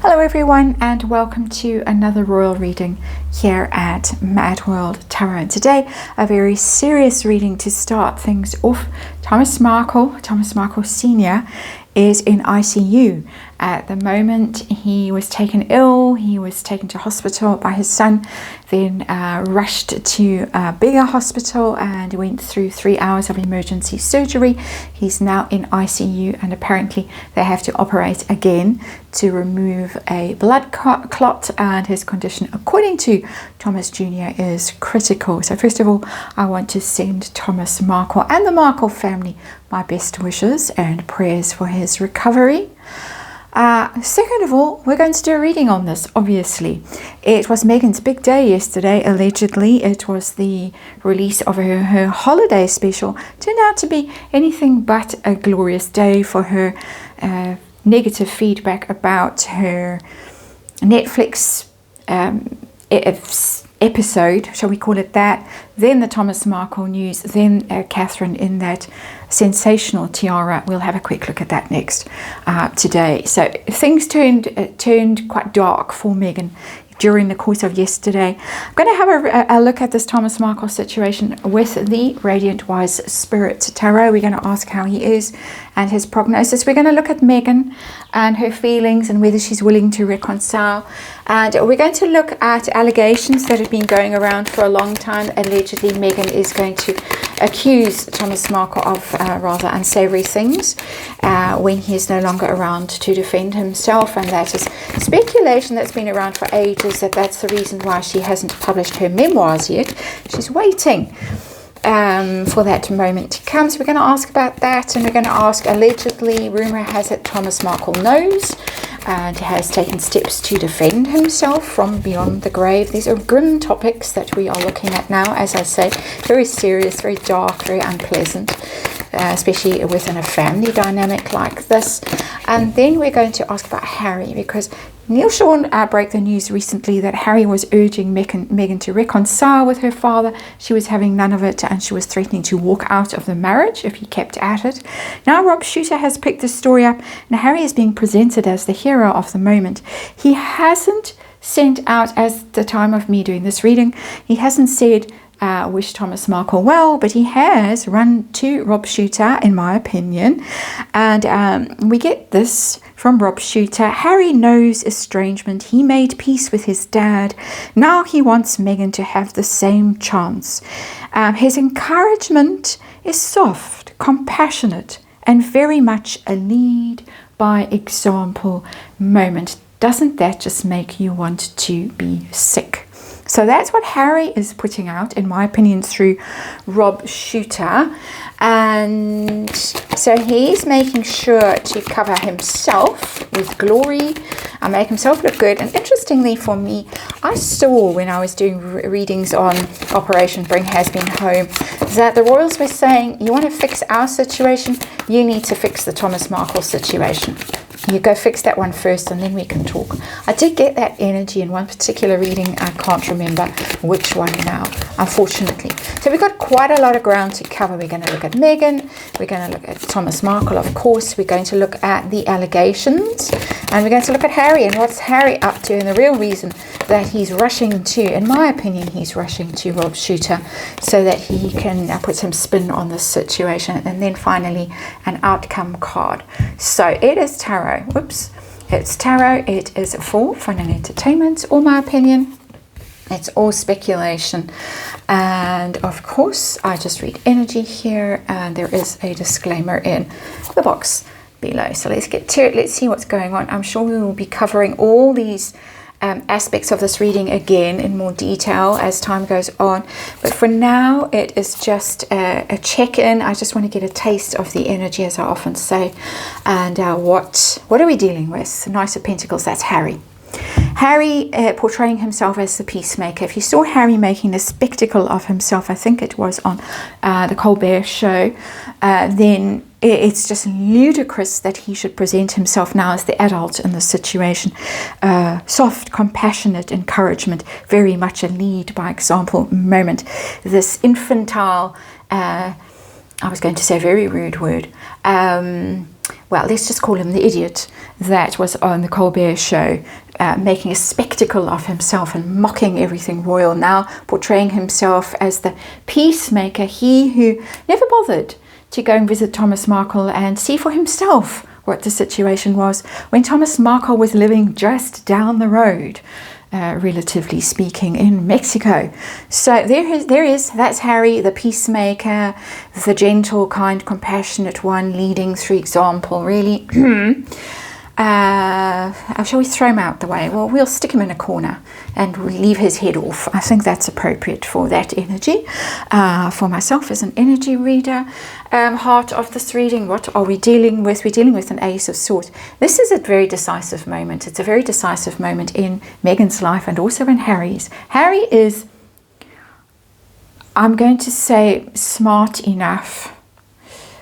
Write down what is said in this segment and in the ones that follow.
Hello everyone, and welcome to another royal reading here at MadWorldTarot. Today, a very serious reading to start things off. Thomas Markle Sr. is in ICU. At the moment, he was taken ill. He was taken to hospital by his son, then rushed to a bigger hospital and went through 3 hours of emergency surgery. He's now in ICU, and apparently they have to operate again to remove a blood clot, and his condition, according to Thomas Jr., is critical. So first of all, I want to send Thomas Markle and the Markle family my best wishes and prayers for his recovery. Second of all, we're going to do a reading on this, obviously. It was Meghan's big day yesterday, allegedly. It was the release of her holiday special. Turned out to be anything but a glorious day for her. Negative feedback about her Netflix episode, shall we call it that, then the Thomas Markle news, then Catherine in that sensational tiara. We'll have a quick look at that next today. So things turned quite dark for Meghan during the course of yesterday. I'm going to have a look at this Thomas Markle situation with the Radiant Wise Spirit Tarot. We're going to ask how he is and his prognosis. We're going to look at Meghan and her feelings and whether she's willing to reconcile. And we're going to look at allegations that have been going around for a long time. Allegedly, Meghan is going to accuse Thomas Markle of rather unsavory things when he is no longer around to defend himself. And that is speculation that's been around for ages, that's the reason why she hasn't published her memoirs yet. She's waiting for that moment to come. So we're going to ask about that, and we're going to ask, allegedly, rumor has it Thomas Markle knows and has taken steps to defend himself from beyond the grave. These are grim topics that we are looking at now, as I say, very serious, very dark, very unpleasant, especially within a family dynamic like this. And then we're going to ask about Harry, because Neil Sean broke the news recently that Harry was urging Meghan to reconcile with her father. She was having none of it, and she was threatening to walk out of the marriage if he kept at it. Now Rob Shooter has picked the story up, and Harry is being presented as the hero of the moment. He hasn't sent out, as the time of me doing this reading, he hasn't said wish Thomas Markle well, but he has run to Rob Shooter, in my opinion. And we get this from Rob Shooter. Harry knows estrangement. He made peace with his dad. Now he wants Meghan to have the same chance. His encouragement is soft, compassionate, and very much a lead by example moment. Doesn't that just make you want to be sick? So that's what Harry is putting out, in my opinion, through Rob Shooter. And so he's making sure to cover himself with glory and make himself look good. And interestingly for me, I saw when I was doing readings on Operation Bring Has-Been Home that the royals were saying, you want to fix our situation, you need to fix the Thomas Markle situation. You go fix that one first, and then we can talk. I did get that energy in one particular reading. I can't remember which one now, unfortunately. So we've got quite a lot of ground to cover. We're going to look at Meghan. We're going to look at Thomas Markle, of course. We're going to look at the allegations. And we're going to look at Harry and what's Harry up to, and the real reason that he's rushing to, in my opinion, he's rushing to Rob Shooter so that he can put some spin on this situation. And then finally, an outcome card. So it is tarot. Whoops. It's tarot. It is for fun and entertainment, or my opinion. It's all speculation. And of course, I just read energy here, and there is a disclaimer in the box below. So let's get to it. Let's see what's going on. I'm sure we will be covering all these aspects of this reading again in more detail as time goes on, but for now it is just a check-in. I just want to get a taste of the energy, as I often say. And what are we dealing with? Knight of Pentacles, that's Harry. Harry portraying himself as the peacemaker. If you saw Harry making a spectacle of himself, I think it was on the Colbert show, then it's just ludicrous that he should present himself now as the adult in the situation. Soft, compassionate encouragement, very much a lead by example moment. This infantile, I was going to say a very rude word, well, let's just call him the idiot that was on the Colbert show, making a spectacle of himself and mocking everything royal, now portraying himself as the peacemaker, he who never bothered to go and visit Thomas Markle and see for himself what the situation was when Thomas Markle was living just down the road, relatively speaking, in Mexico. So that's Harry, the peacemaker, the gentle, kind, compassionate one, leading through example, really. Shall we throw him out the way? Well, we'll stick him in a corner and we'll leave his head off. I think that's appropriate for that energy. For myself as an energy reader, heart of this reading, what are we dealing with? We're dealing with an Ace of Swords. This is a very decisive moment. It's a very decisive moment in Meghan's life and also in Harry's. Harry is, I'm going to say, smart enough.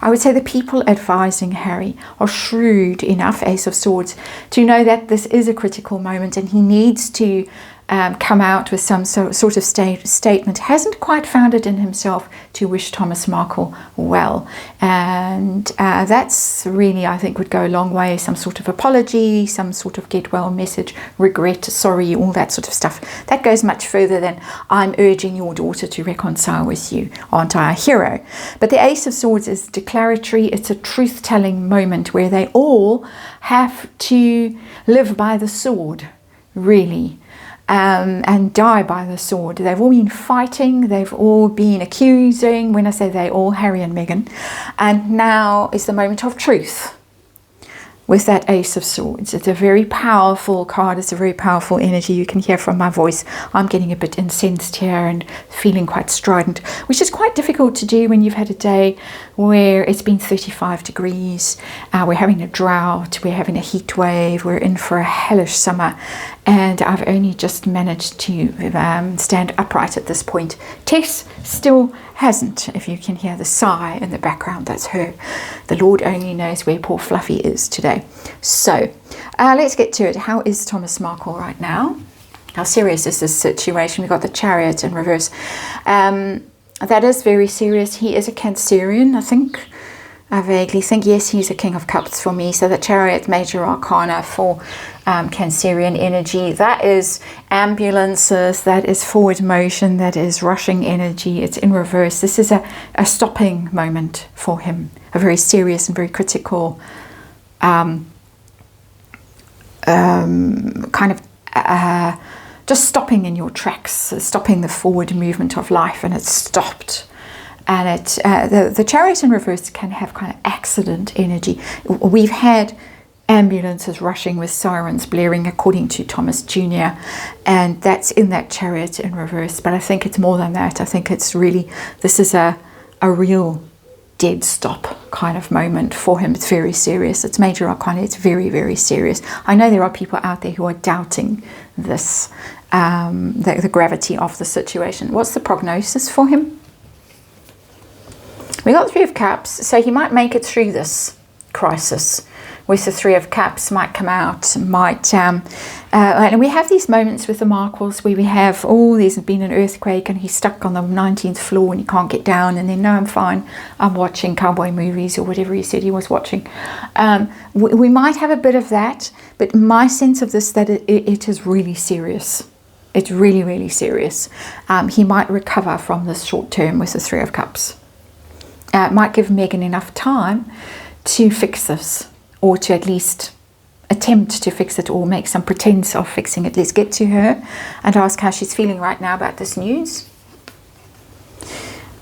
I would say the people advising Harry are shrewd enough, Ace of Swords, to know that this is a critical moment and he needs to come out with some sort of statement. Hasn't quite found it in himself to wish Thomas Markle well. And that's really, I think, would go a long way. Some sort of apology, some sort of get well message, regret, sorry, all that sort of stuff. That goes much further than I'm urging your daughter to reconcile with you. Aren't I a hero? But the Ace of Swords is declaratory. It's a truth-telling moment where they all have to live by the sword, really. And die by the sword. They've all been fighting, they've all been accusing, when I say they all, Harry and Meghan, and now is the moment of truth with that Ace of Swords. It's a very powerful card, it's a very powerful energy. You can hear from my voice, I'm getting a bit incensed here and feeling quite strident, which is quite difficult to do when you've had a day where it's been 35 degrees, we're having a drought, we're having a heat wave, we're in for a hellish summer, and I've only just managed to stand upright at this point. Tess still hasn't. If you can hear the sigh in the background, that's her. The Lord only knows where poor Fluffy is today. So let's get to it. How is Thomas Markle right now? How serious is this situation? We've got the Chariot in reverse. That is very serious. He is a Cancerian, I think. I vaguely think, yes, he's a King of Cups for me. So the Chariot, Major Arcana for Cancerian energy. That is ambulances, that is forward motion, that is rushing energy. It's in reverse. This is a stopping moment for him. A very serious and very critical kind of just stopping in your tracks, stopping the forward movement of life, and it's stopped. And the Chariot in reverse can have kind of accident energy. We've had ambulances rushing with sirens blaring, according to Thomas Jr., and that's in that Chariot in reverse. But I think it's more than that. I think it's really, this is a real dead stop kind of moment for him. It's very serious. It's Major Arcana. It's very, very serious. I know there are people out there who are doubting this, the gravity of the situation. What's the prognosis for him? We got 3 of Cups, so he might make it through this crisis with the 3 of Cups, might come out, might, and we have these moments with the Markles where we have, there's been an earthquake and he's stuck on the 19th floor and he can't get down, and then, no, I'm fine, I'm watching cowboy movies or whatever he said he was watching. We might have a bit of that, but my sense of this, that it is really serious. It's really, really serious. He might recover from this short term with the 3 of Cups. It might give Meghan enough time to fix this, or to at least attempt to fix it, or make some pretense of fixing it. Let's get to her and ask how she's feeling right now about this news.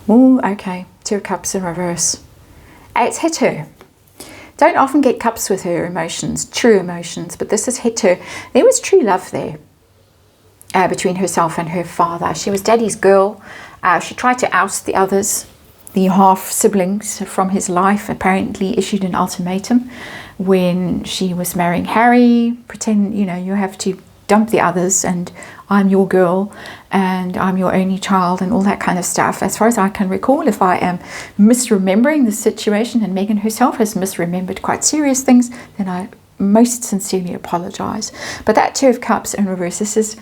Oh, okay, 2 of Cups in reverse. It's hit her. Don't often get cups with her emotions, true emotions, but this has hit her. There was true love there between herself and her father. She was daddy's girl. She tried to oust the others. The half siblings from his life, apparently issued an ultimatum when she was marrying Harry. Pretend, you have to dump the others, and I'm your girl and I'm your only child, and all that kind of stuff. As far as I can recall, if I am misremembering the situation and Meghan herself has misremembered quite serious things, then I most sincerely apologize. But that 2 of Cups in reverse, this is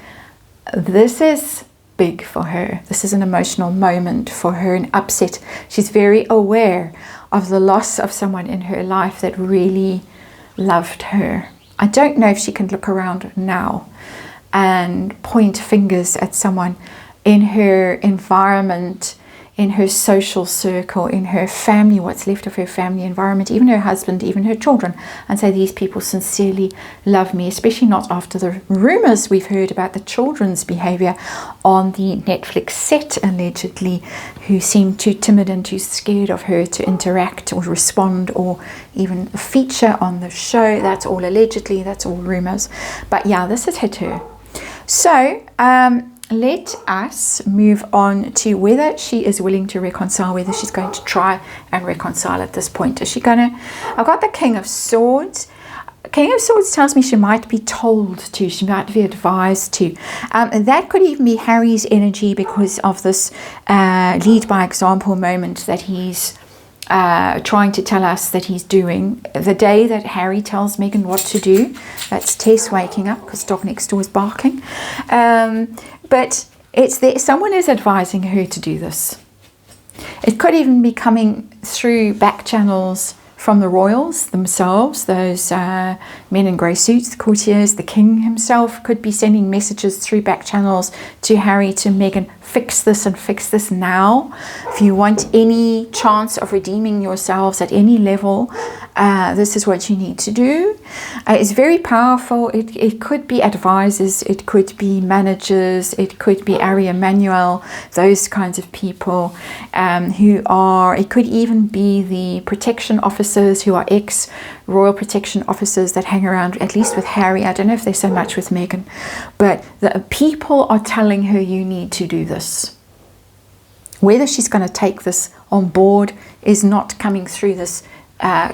big for her. This is an emotional moment for her, an upset. She's very aware of the loss of someone in her life that really loved her. I don't know if she can look around now and point fingers at someone in her environment, in her social circle, in her family, what's left of her family environment, even her husband, even her children, and say these people sincerely love me, especially not after the rumors we've heard about the children's behavior on the Netflix set, allegedly, who seemed too timid and too scared of her to interact or respond or even feature on the show. That's all allegedly, that's all rumors. But yeah, this has hit her. So, let us move on to whether she is willing to reconcile, whether she's going to try and reconcile at this point. Is she going to? I've got the King of Swords. King of Swords tells me she might be told to, she might be advised to. That could even be Harry's energy because of this lead by example moment that he's trying to tell us that he's doing. The day that Harry tells Meghan what to do, that's Tess waking up because dog next door is barking. But it's there, someone is advising her to do this. It could even be coming through back channels from the royals themselves, those men in grey suits, the courtiers. The king himself could be sending messages through back channels to Harry, to Meghan, fix this and fix this now. If you want any chance of redeeming yourselves at any level, this is what you need to do. It's very powerful. It could be advisors, it could be managers, it could be Ari Emanuel, those kinds of people who are, it could even be the protection officers who are ex-royal protection officers that hang around, at least with Harry. I don't know if they're so much with Meghan, but the people are telling her you need to do this. Whether she's going to take this on board is not coming through this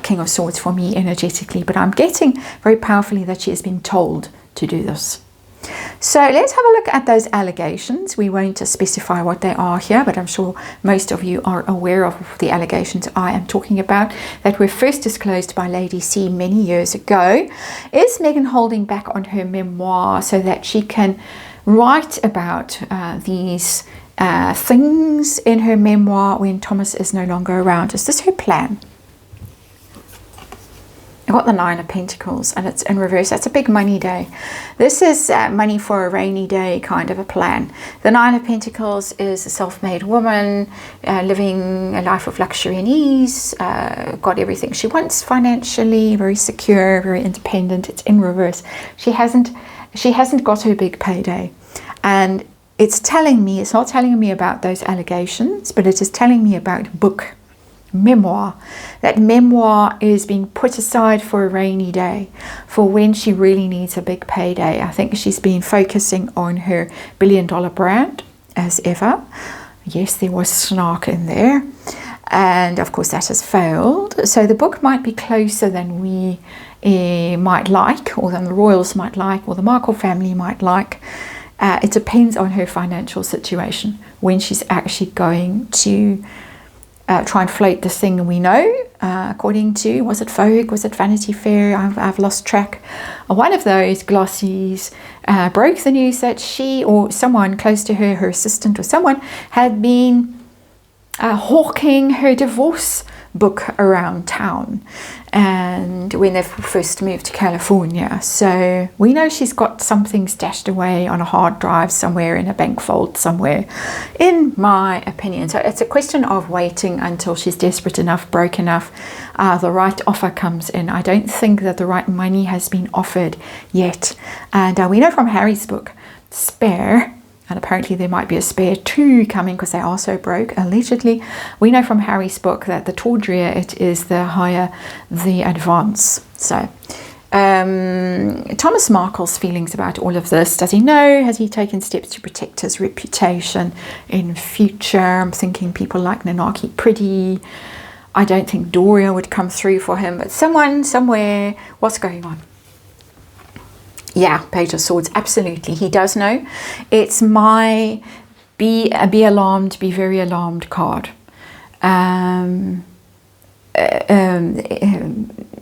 King of Swords for me energetically, but I'm getting very powerfully that she has been told to do this. So let's have a look at those allegations. We won't specify what they are here, but I'm sure most of you are aware of the allegations I am talking about that were first disclosed by Lady C many years ago. Is Meghan holding back on her memoir so that she can write about these things in her memoir when Thomas is no longer around? Is this her plan? I've got the Nine of Pentacles and it's in reverse. That's a big money day. This is money for a rainy day kind of a plan. The Nine of Pentacles is a self-made woman living a life of luxury and ease, got everything she wants financially, very secure, very independent. It's in reverse. She hasn't got her big payday. And it's telling me, it's not telling me about those allegations, but it is telling me about book. Memoir. That memoir is being put aside for a rainy day, for when she really needs a big payday. I think she's been focusing on her billion-dollar brand as ever. Yes, there was snark in there, and of course that has failed. So the book might be closer than we might like, or than the royals might like, or the Markle family might like. It depends on her financial situation when she's actually going to try and float this thing. We know, according to, was it Vogue, was it Vanity Fair? I've lost track. One of those glossies broke the news that she or someone close to her, her assistant or someone, had been hawking her divorce book around town, and when they first moved to California. So we know she's got something stashed away on a hard drive somewhere in a bank vault somewhere, in my opinion. So it's a question of waiting until she's desperate enough, broke enough, the right offer comes in. I don't think that the right money has been offered yet, and we know from Harry's book Spare, and apparently there might be a Spare 2 coming because they are so broke, allegedly. We know from Harry's book that the tawdrier it is, the higher the advance. So Thomas Markle's feelings about all of this. Does he know? Has he taken steps to protect his reputation in future? I'm thinking people like Nanaki Pretty. I don't think Doria would come through for him, but someone, somewhere, what's going on? Yeah, Page of Swords, absolutely. He does know. It's my be alarmed, be very alarmed card.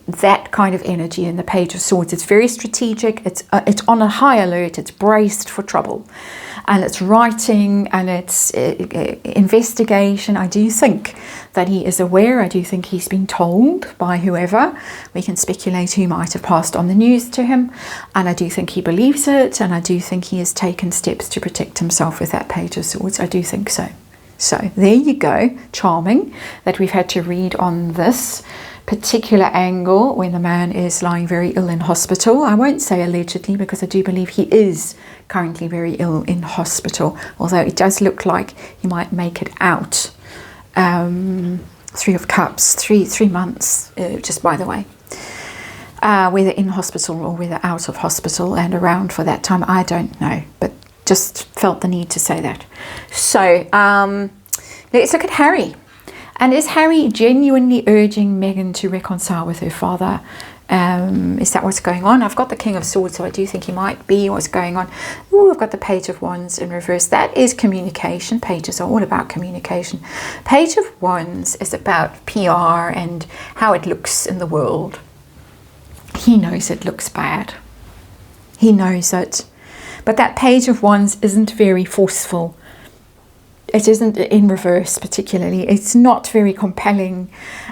that kind of energy in the Page of Swords. It's very strategic. It's on a high alert. It's braced for trouble, and it's writing, and it's investigation. I do think that he is aware. I do think he's been told by whoever. We can speculate who might have passed on the news to him, and I do think he believes it, and I do think he has taken steps to protect himself with that Page of Swords. I do think so. So there you go. Charming that we've had to read on this particular angle when the man is lying very ill in hospital. I won't say allegedly, because I do believe he is currently very ill in hospital, although it does look like he might make it out. 3 of Cups, 3 months, just by the way. Whether in hospital or whether out of hospital and around for that time, I don't know, but just felt the need to say that. So let's look at Harry. And is Harry genuinely urging Meghan to reconcile with her father? Is that what's going on? I've got the King of Swords, so I do think he might be what's going on. Ooh, I've got the Page of Wands in reverse. That is communication. Pages are all about communication. Page of Wands is about PR and how it looks in the world. He knows it looks bad. He knows it. But that Page of Wands isn't very forceful. It isn't in reverse particularly. It's not very compelling.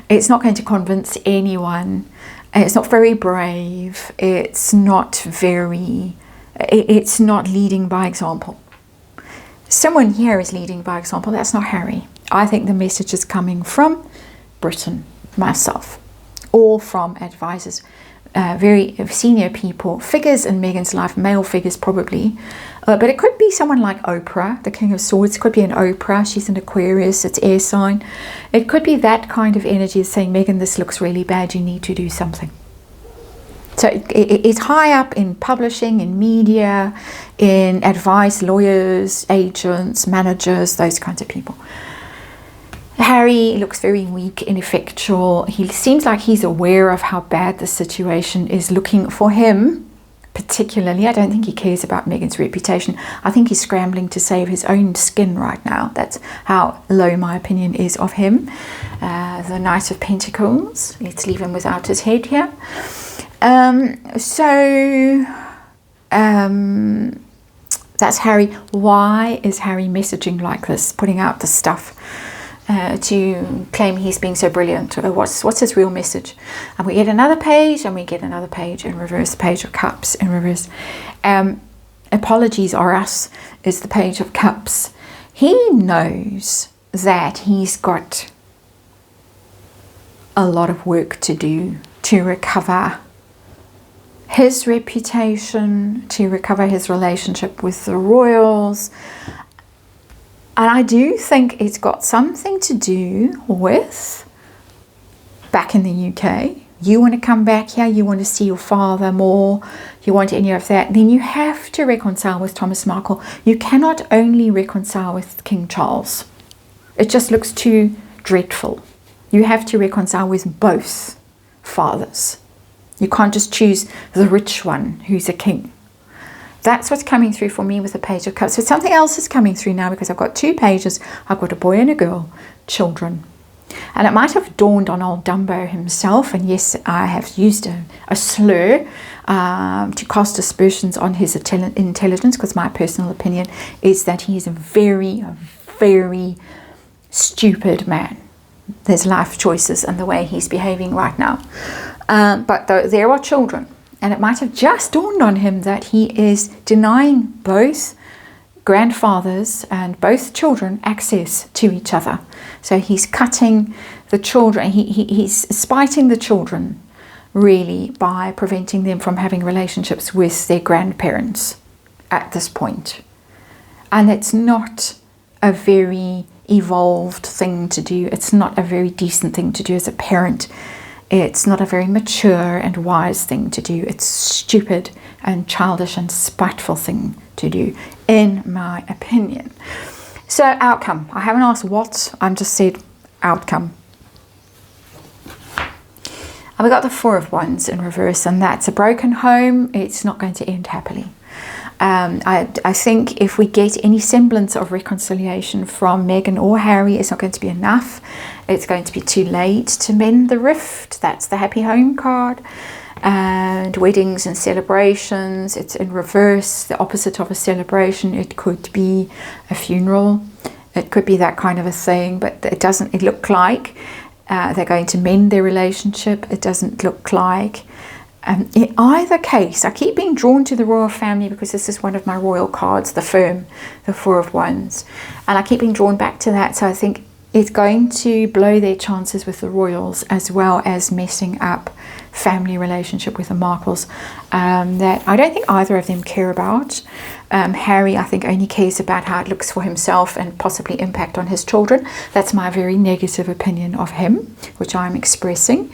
It's not going to convince anyone. It's not very brave. It's not leading by example. Someone here is leading by example. That's not Harry. I think the message is coming from Britain, myself, or from advisors, very senior people, figures in Meghan's life, male figures probably, but it could be someone like Oprah, the King of Swords. Could be an Oprah. She's an Aquarius. It's air sign. It could be that kind of energy saying, Meghan, this looks really bad. You need to do something. So it's high up in publishing, in media, in advice, lawyers, agents, managers, those kinds of people. Harry looks very weak, ineffectual. He seems like he's aware of how bad the situation is looking for him, particularly. I don't think he cares about Meghan's reputation. I think he's scrambling to save his own skin right now. That's how low my opinion is of him. The Knight of Pentacles. Let's leave him without his head here. That's Harry. Why is Harry messaging like this, putting out the stuff to claim he's being so brilliant? What's his real message? And we get another page, and we get another page in reverse, Page of Cups in reverse. Apologies are us is the Page of Cups. He knows that he's got a lot of work to do to recover his reputation, to recover his relationship with the royals. And I do think it's got something to do with back in the UK. You want to come back here, you want to see your father more, you want any of that, then you have to reconcile with Thomas Markle. You cannot only reconcile with King Charles. It just looks too dreadful. You have to reconcile with both fathers. You can't just choose the rich one who's a king. That's what's coming through for me with the Page of Cups. So something else is coming through now, because I've got 2 pages. I've got a boy and a girl, children. And it might have dawned on old Dumbo himself, and yes, I have used a slur to cast aspersions on his intelligence, because my personal opinion is that he is a very, very stupid man. There's life choices and the way he's behaving right now. But there are children. And it might have just dawned on him that he is denying both grandfathers and both children access to each other. So he's cutting the children, he's spiting the children really by preventing them from having relationships with their grandparents at this point. And it's not a very evolved thing to do. It's not a very decent thing to do as a parent. It's not a very mature and wise thing to do. It's stupid and childish and spiteful thing to do, in my opinion. So outcome. I haven't asked what, I've just said outcome. And we got the 4 of Wands in reverse, and that's a broken home. It's not going to end happily. I think if we get any semblance of reconciliation from Meghan or Harry, it's not going to be enough. It's going to be too late to mend the rift. That's the happy home card. And weddings and celebrations, it's in reverse, the opposite of a celebration. It could be a funeral. It could be that kind of a thing, but it doesn't look like they're going to mend their relationship. It doesn't look like. In either case, I keep being drawn to the royal family because this is one of my royal cards, the firm, the Four of Wands. And I keep being drawn back to that. So I think it's going to blow their chances with the royals, as well as messing up family relationship with the Markles that I don't think either of them care about. Harry, I think, only cares about how it looks for himself and possibly impact on his children. That's my very negative opinion of him, which I'm expressing.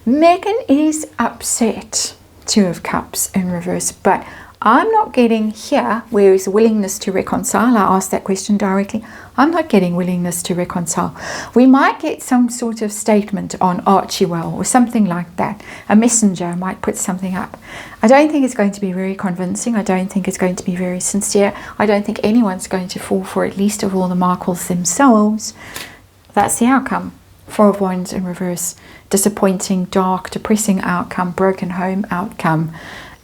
Meghan is upset. Two of Cups in reverse, but I'm not getting here where is willingness to reconcile. I asked that question directly. I'm not getting willingness to reconcile. We might get some sort of statement on Archewell or something like that. A messenger might put something up. I don't think it's going to be very convincing. I don't think it's going to be very sincere. I don't think anyone's going to fall for it, least of all the Markles themselves. That's the outcome. Four of Wands in reverse. Disappointing, dark, depressing outcome, broken home outcome,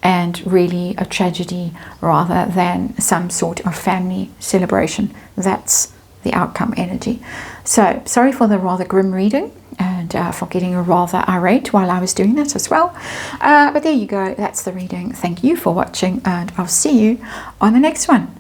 and really a tragedy rather than some sort of family celebration. That's the outcome energy. So sorry for the rather grim reading and for getting a rather irate while I was doing that as well. But there you go. That's the reading. Thank you for watching, and I'll see you on the next one.